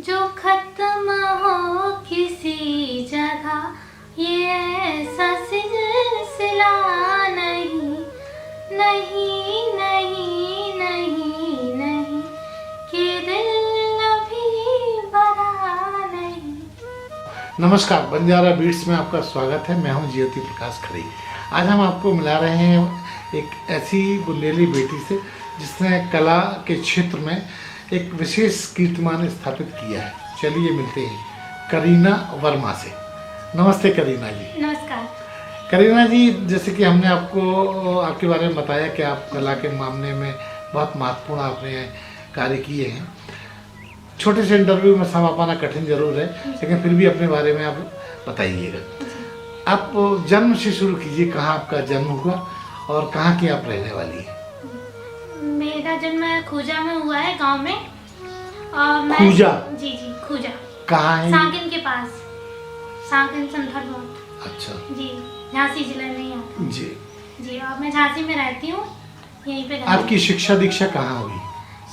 जो खत्म हो किसी जगह ये ऐसा सिलसिला नहीं नहीं नहीं नहीं नहीं कि दिल अभी भरा नहीं। नमस्कार, बंजारा बीट्स में आपका स्वागत है। मैं हूं ज्योति प्रकाश खड़ी। आज हम आपको मिला रहे हैं एक ऐसी बुंदेली बेटी से जिसने कला के क्षेत्र में एक विशेष कीर्तिमान स्थापित किया है। चलिए मिलते हैं करीना वर्मा से। नमस्ते करीना जी। नमस्कार। करीना जी, जैसे कि हमने आपको आपके बारे में बताया कि आप कला के मामले में बहुत महत्वपूर्ण आपने कार्य किए हैं। छोटे से इंटरव्यू में समा पाना कठिन जरूर है, लेकिन फिर भी अपने बारे में आप बताइएगा। आप जन्म से शुरू कीजिए, कहाँ आपका जन्म हुआ और कहाँ की आप रहने वाली हैं? मेरा जन्म खूजा में हुआ है, गांव में। और मैं खूजा? जी, खूजा। कहाँ है? सांकन के पास, सांकन संथर रोड। अच्छा जी, झांसी जिला में आता जी जी। और मैं झांसी में रहती हूँ, यहीं पे। आपकी शिक्षा दीक्षा कहाँ हुई?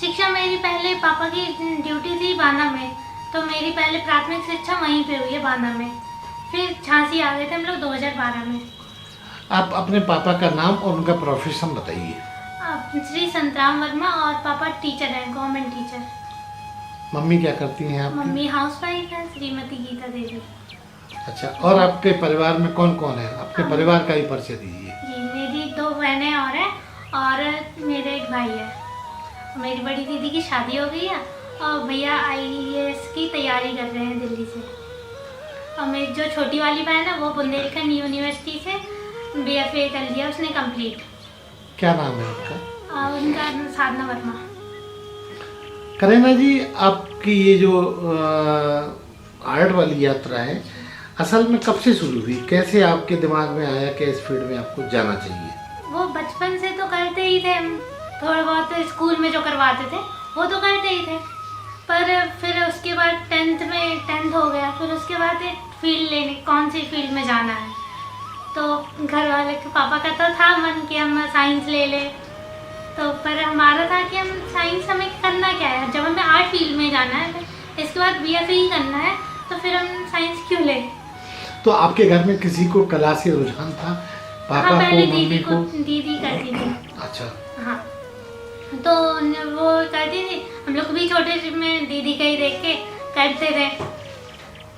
शिक्षा मेरी पहले पापा की ड्यूटी थी बांदा में, तो मेरी पहले प्राथमिक शिक्षा वहीं पे हुई है बांदा में। फिर झांसी आ गए थे हम लोग 2012 में। आप अपने पापा का नाम और उनका प्रोफेशन बताइए। श्री संतराम वर्मा, और पापा टीचर हैं, गवर्नमेंट टीचर। मम्मी क्या करती हैं आपकी? मम्मी हाउसवाइफ है, श्रीमती गीता देवी। अच्छा, और आपके परिवार में कौन कौन है? अपने परिवार का ही परिचय दीजिए। जी, मेरी 2 बहनें और हैं, और मेरे एक भाई है। मेरी बड़ी दीदी की शादी हो गई है, और भैया IAS की तैयारी कर रहे हैं दिल्ली से। और मेरी जो छोटी वाली बहन है वो बुंदेलखंड यूनिवर्सिटी से BFA कर लिया उसने कंप्लीट। क्या नाम है उनका? उनका साधना वर्मा। करीना जी, आपकी ये जो आर्ट वाली यात्रा है, असल में कब से शुरू हुई? कैसे आपके दिमाग में आया कि इस फील्ड में आपको जाना चाहिए? वो बचपन से तो करते ही थे हम, थोड़ा बहुत स्कूल में जो करवाते थे वो तो करते ही थे। पर फिर उसके बाद 10th हो गया, फिर उसके बाद एक फील्ड लेने, कौन सी फील्ड में जाना है। तो घर वाले के पापा का तो था मन कि हम साइंस ले ले, तो पर हमारा था कि हम साइंस हमें करना क्या है, जब हमें आर्ट फील्ड में जाना है, इसके बाद BFA ही करना है, तो फिर हम साइंस क्यों ले। तो आपके घर में किसी को कला से रुझान था? पापा हाँ, पहले को, मम्मी को? दीदी करती थी। अच्छा। हाँ, तो वो करती थी, हम लोग भी छोटे में दीदी का ही देख के करते थे,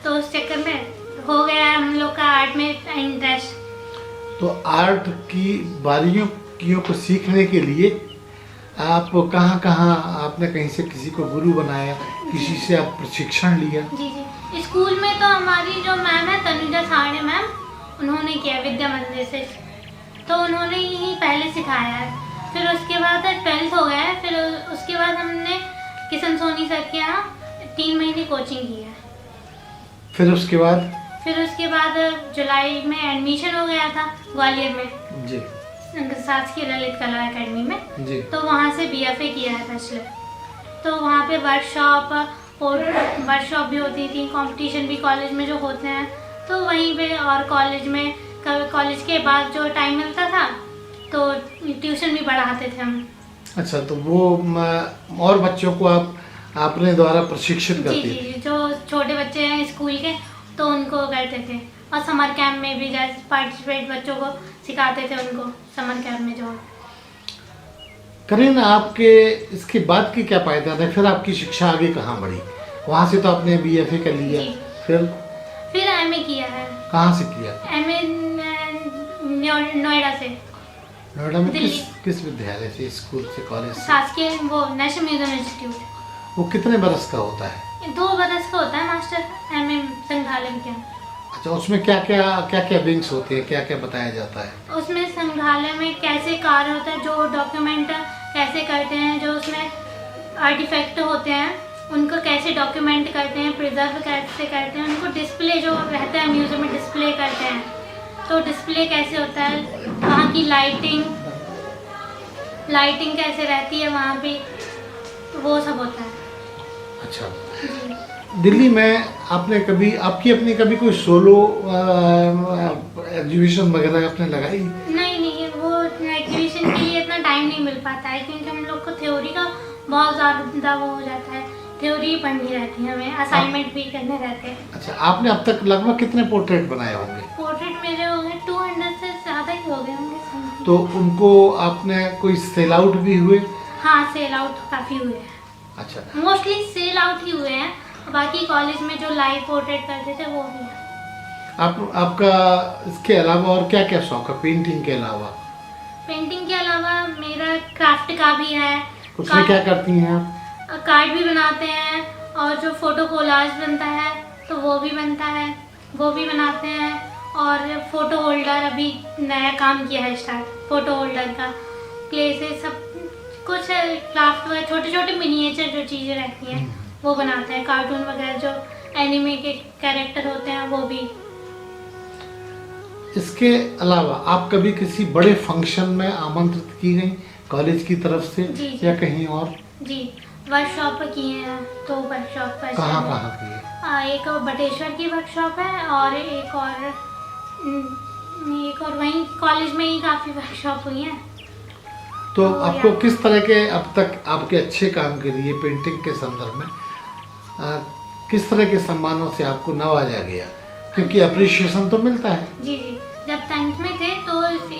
तो उस चक्कर में हो गया हम लोग का आर्ट में इंटरेस्ट। तो आर्ट की बारीकियों को सीखने के लिए आप कहाँ आपने कहीं से किसी को गुरु बनाया, किसी से आप प्रशिक्षण लिया? जी, स्कूल में तो हमारी जो मैम है तनुजा साड़े मैम, उन्होंने किया विद्या मंदिर से, तो उन्होंने ही पहले सिखाया है। फिर उसके बाद 12th हो गया है, फिर उसके बाद हमने किशन सोनी सर के यहाँ 3 महीने कोचिंग की है। फिर उसके बाद जुलाई में एडमिशन हो गया था ग्वालियर में जी, शासकीय ललित कला एकेडमी में जी। तो वहाँ से BFA किया है बैचलर। तो वहाँ पे वर्कशॉप भी होती थी, कंपटीशन भी कॉलेज में जो होते हैं, तो वहीं पे, और कॉलेज के बाद जो टाइम मिलता था तो ट्यूशन भी पढ़ाते थे हम। अच्छा, तो वो और बच्चों को आपने द्वारा प्रशिक्षित करती? जी, जो छोटे बच्चे हैं स्कूल के, तो उनको करते थे। और समर कैंप में भी जैसे पार्टिसिपेट बच्चों को सिखाते थे, उनको समर कैंप में जो। करीना, आपके इसके बाद की क्या पायदान है? फिर आपकी शिक्षा आगे कहाँ बढ़ी? वहाँ से तो आपने BFA कर लिया, फिर MA किया है। कहाँ से किया? MA नोएडा से। नोएडा में किस विद्यालय से, स्कूल से, कॉलेज से? शासकीय वो नेशनल म्यूजियम इंस्टीट्यूट। वो कितने बरस का होता है? 2 बरस का होता है मास्टर MA संग्रहालय विज्ञान। अच्छा, उसमें क्या क्या विंग्स होते हैं, क्या क्या बताया जाता है? उसमें संग्रहालय में कैसे कार्य होता है, जो डॉक्यूमेंट कैसे करते हैं, जो उसमें आर्टिफैक्ट होते हैं उनको कैसे डॉक्यूमेंट करते हैं, प्रिजर्व कैसे करते हैं, उनको डिस्प्ले जो रहता है म्यूजियम में डिस्प्ले करते हैं, तो डिस्प्ले कैसे होता है, वहाँ की लाइटिंग कैसे रहती है वहाँ पे, वो सब होता है। अच्छा, दिल्ली में आपने आपकी अपनी कभी कोई सोलो एग्जीबिशन वगैरह आपने लगाई? नहीं, वो एग्जीबिशन के लिए इतना टाइम नहीं मिल पाता है, क्योंकि हम लोग को थ्योरी का बहुत ज़्यादा वो हो जाता है। थ्योरी पढ़नी रहती है, हमें असाइनमेंट भी करने रहते हैं। अच्छा, आपने अब तक लगभग कितने पोर्ट्रेट बनाए होंगे? पोर्ट्रेट मेरे हो गए 200 से ज़्यादा ही हो गए होंगे समथिंग। तो उनको आपने कोई सेल आउट भी हुए? हाँ, सेल आउट काफ़ी हुए हैं। अच्छा, मोस्टली सेल आउट ही हुए हैं, बाकी कॉलेज में जो लाइव पोर्ट्रेट करते थे वो भी है। आपका इसके अलावा और क्या क्या शौक है पेंटिंग के अलावा? पेंटिंग के अलावा मेरा क्राफ्ट का भी है। उसमें क्या करती हैं आप? कार्ड भी बनाते हैं और जो फोटो कोलाज बनता है तो वो भी बनता है, वो भी बनाते हैं। और फोटो होल्डर अभी नया काम किया है स्टार्ट, फोटो होल्डर का क्ले से सब कुछ क्राफ्ट वगैरह, छोटे छोटे मिनिएचर जो चीज़ें रहती हैं वो बनाते हैं। कार्टून वगैरह जो एनिमे के कैरेक्टर होते हैं वो भी। इसके अलावा आप कभी किसी बड़े फंक्शन में आमंत्रित की गई कॉलेज की तरफ से? जी, जी। या कहीं और? जी, वर्कशॉप किए हैं, तो वर्कशॉप पर कहाँ कहाँ किए? एक बटेश्वर की वर्कशॉप है और एक और वहीं कॉलेज में ही काफ़ी वर्कशॉप हुई हैं। तो आपको किस तरह के अब तक आपके अच्छे काम के लिए पेंटिंग के संदर्भ में किस तरह के सम्मानों से आपको नवाजा गया? क्योंकि अप्रिशिएशन तो मिलता है। जी जी, जब 10th में थे तो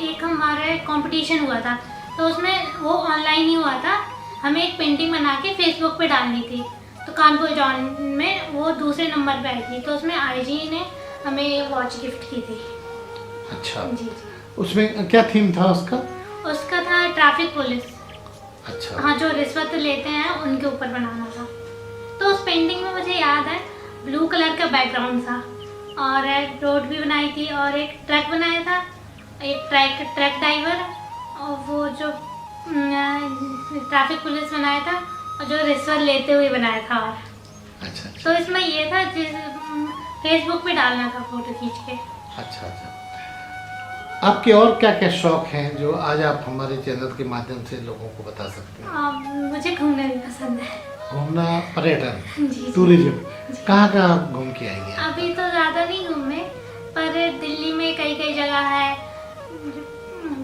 एक हमारा कंपटीशन हुआ था, तो उसमें वो ऑनलाइन ही हुआ था। हमें एक पेंटिंग बना के फेसबुक पे डालनी थी, तो कानपुर जॉन में वो दूसरे नंबर पे आई थी, तो उसमें आईजी ने हमें वॉच गिफ्ट की थी। अच्छा, जी जी। उसमें क्या थीम था उसका? उसका था ट्रैफिक पुलिस। अच्छा, हाँ, जो रिश्वत लेते हैं उनके ऊपर बनाना था। तो उस पेंटिंग में मुझे याद है ब्लू कलर का बैकग्राउंड था और एक रोड भी बनाई थी और एक ट्रक बनाया था, एक ट्रक ड्राइवर और वो जो ट्रैफिक पुलिस बनाया था और जो रिश्वत लेते हुए बनाया था। और अच्छा, अच्छा, तो इसमें ये था जिस फेसबुक पे डालना था फोटो खींच के। अच्छा, अच्छा। आपके और क्या क्या शौक हैं जो आज आप हमारे चैनल के माध्यम से लोगों को बता सकते हैं? मुझे घूमना भी पसंद है। घूमना, पर्यटन, जी जी। टूरिज्म, कहाँ कहाँ आप घूम के आएंगे? अभी तो ज़्यादा नहीं घूमे, पर दिल्ली में कई कई जगह है,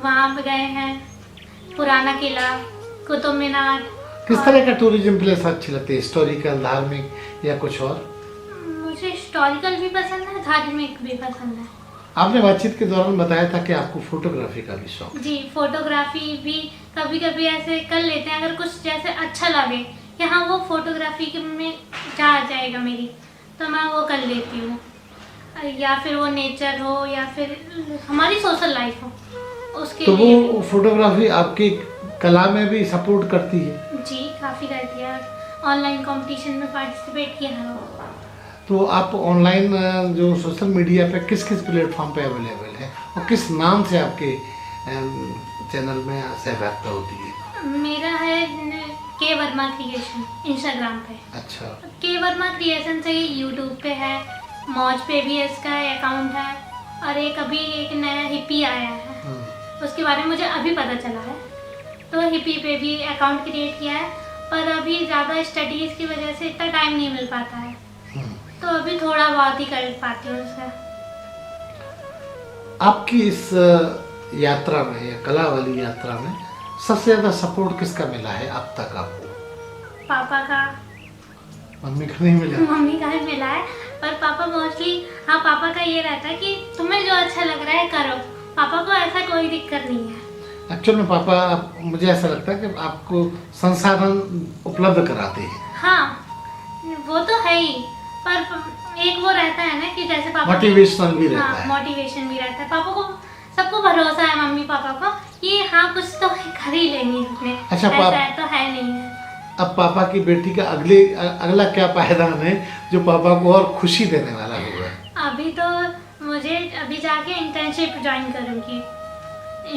वहाँ पे गए हैं। पुराना किला, कुतुब मीनार। किस तरह का टूरिज्म प्लेस अच्छी लगती है? हिस्टोरिकल, धार्मिक या कुछ और? मुझे हिस्टोरिकल भी पसंद है, धार्मिक भी पसंद है। आपने बातचीत के दौरान बताया था कि आपको फोटोग्राफी का भी शौक है। जी, फोटोग्राफी भी कभी कभी ऐसे कर लेते हैं, अगर कुछ जैसे अच्छा लगे कि हाँ वो फोटोग्राफी में जा जाएगा मेरी, तो मैं वो कर लेती हूँ। या फिर वो नेचर हो या फिर हमारी सोशल लाइफ हो, उसके तो लिए वो फोटोग्राफी आपकी कला में भी सपोर्ट करती है? जी काफ़ी करती है। ऑनलाइन कंपटीशन में पार्टिसिपेट किया है वो। तो आप ऑनलाइन जो सोशल मीडिया पे किस किस प्लेटफॉर्म पे अवेलेबल है और किस नाम से आपके चैनल में सहभागिता होती है? मेरा है के वर्मा क्रिएशन इंस्टाग्राम पे। अच्छा, के वर्मा क्रिएशन से यूट्यूब पे है, मौज पे भी इसका अकाउंट है, और एक अभी एक नया हिप्पी आया है, उसके बारे में मुझे अभी पता चला है, तो हिप्पी पे भी अकाउंट क्रिएट किया है। पर अभी ज़्यादा स्टडीज़ की वजह से इतना टाइम नहीं मिल पाता है, तो अभी थोड़ा बहुत ही कर पाती हूँ उसका। आपकी इस यात्रा में या कला वाली यात्रा में सबसे ज़्यादा सपोर्ट किसका मिला है अब तक आपको? पापा का। मम्मी का नहीं मिला? मम्मी का भी मिला है, पर पापा मोस्टली, हाँ पापा का ये रहता है कि तुम्हें जो अच्छा लग रहा है करो। पापा को ऐसा कोई दिक्कत नहीं है। एक्चुअल में पापा मुझे ऐसा लगता है कि आपको संसाधन उपलब्ध कराते हैं। हाँ, वो तो है ही, पर एक वो रहता है ना कि जैसे पापा मोटिवेशनल भी रहता है। मोटिवेशन भी रहता है। पापा को, सबको भरोसा है मम्मी पापा को कि हाँ कुछ तो कर ही लेंगे अपने। अच्छा, ऐसा तो है नहीं है। अब पापा की बेटी का अगला क्या पायदान है जो पापा को और खुशी देने वाला होगा? अभी तो मुझे अभी जाके इंटर्नशिप ज्वाइन करूँगी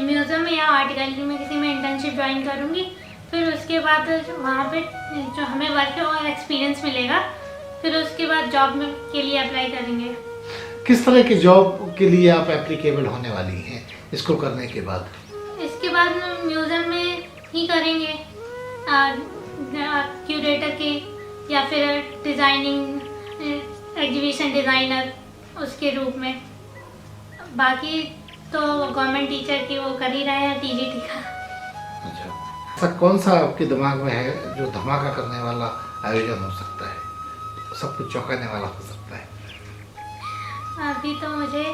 म्यूज़ियम या आर्ट गैलरी में, किसी में इंटर्नशिप ज्वाइन करूँगी। फिर उसके बाद वहाँ पे जो हमें वर्क और एक्सपीरियंस मिलेगा, फिर उसके बाद जॉब में के लिए अप्लाई करेंगे। किस तरह की जॉब के लिए आप एप्लीकेबल होने वाली हैं इसको करने के बाद? इसके बाद म्यूज़ियम में ही करेंगे, क्यूरेटर के या फिर डिज़ाइनिंग एग्जीबिशन डिज़ाइनर उसके रूप में। बाकी तो गवर्नमेंट टीचर की वो कर ही रहे हैं, टीजीटी का। अच्छा, ऐसा कौन सा आपके दिमाग में है जो धमाका करने वाला आयोजन हो सकता है, सब कुछ चौंकाने वाला हो सकता है। अभी तो मुझे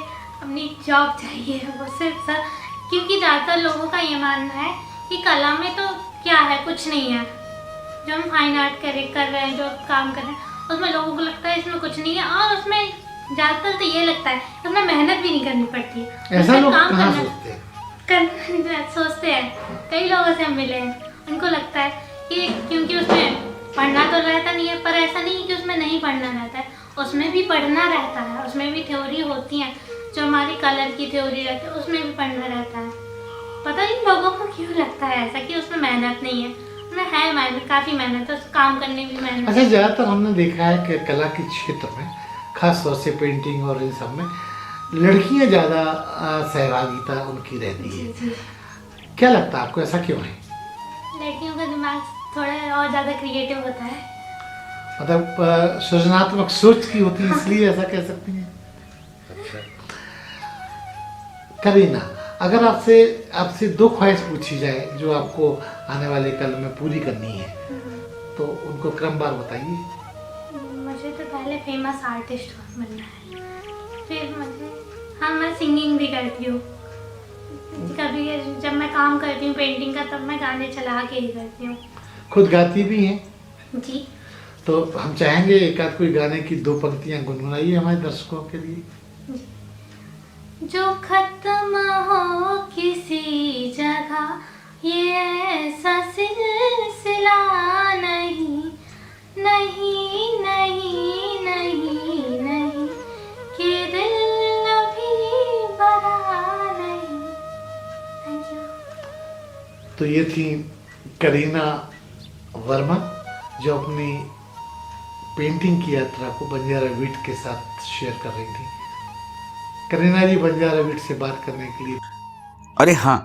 अपनी जॉब चाहिए, वो सिर्फ सर, क्योंकि ज़्यादातर लोगों का ये मानना है कि कला में तो क्या है, कुछ नहीं है। जो हम फाइन आर्ट कर रहे हैं, जो काम कर रहे हैं, उसमें लोगों को लगता है इसमें कुछ नहीं है, और उसमें ज़्यादातर तो ये लगता है उसमें मेहनत भी नहीं करनी पड़ती है। ऐसा लोग काम कहाँ करना सोचते हैं। कई लोगों से हम मिले हैं, उनको लगता है कि क्योंकि उसमें पढ़ना तो रहता नहीं है, पर ऐसा नहीं कि उसमें नहीं पढ़ना रहता है, उसमें भी पढ़ना रहता है, उसमें भी थ्योरी होती है, जो हमारी कलर की थ्योरी रहती है उसमें भी पढ़ना रहता है। पता नहीं लोगों को क्यों लगता है ऐसा कि उसमें मेहनत नहीं है, उसमें है मेहनत, काफ़ी मेहनत है, उस काम करने में भी मेहनत। अच्छा, ज़्यादातर हमने देखा है कि कला के क्षेत्र में, खास तौर से पेंटिंग और इन सब में लड़कियां ज़्यादा सहभागिता उनकी रहती है। जी। क्या लगता है आपको, ऐसा क्यों है? लड़कियों का दिमाग थोड़ा और ज़्यादा क्रिएटिव होता है। मतलब सृजनात्मक सोच की होती है, इसलिए ऐसा कह सकती हैं। अच्छा करीना, अगर आपसे दो ख्वाहिश पूछी जाए जो आपको आने वाले कल में पूरी करनी है, तो उनको क्रमवार बताइए। मुझे तो पहले फेमस आर्टिस्ट बनना है, फिर मैं सिंगिंग भी करती हूँ। कभी जब मैं काम करती हूँ पेंटिंग का, तब मैं गाने चला के ही करती हूँ। खुद गाती भी हैं? जी। तो हम चाहेंगे एक आध कोई गाने की दो पंक्तियां गुनगुनाइए हमारे दर्शकों के लिए। जो खत्म हो किसी जगह, ये ऐसा सिलसिला नहीं, नहीं नहीं नहीं नहीं, कि दिल अभी भरा नहीं। Thank you. तो ये थी करीना वर्मा, जो अपनी पेंटिंग की यात्रा को बंजारा बीट के साथ शेयर कर रही थी। करीना जी, बंजारा बीट से बात करने के लिए। अरे हाँ,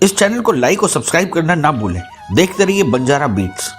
इस चैनल को लाइक और सब्सक्राइब करना ना भूलें। देखते रहिए बंजारा बीट्स।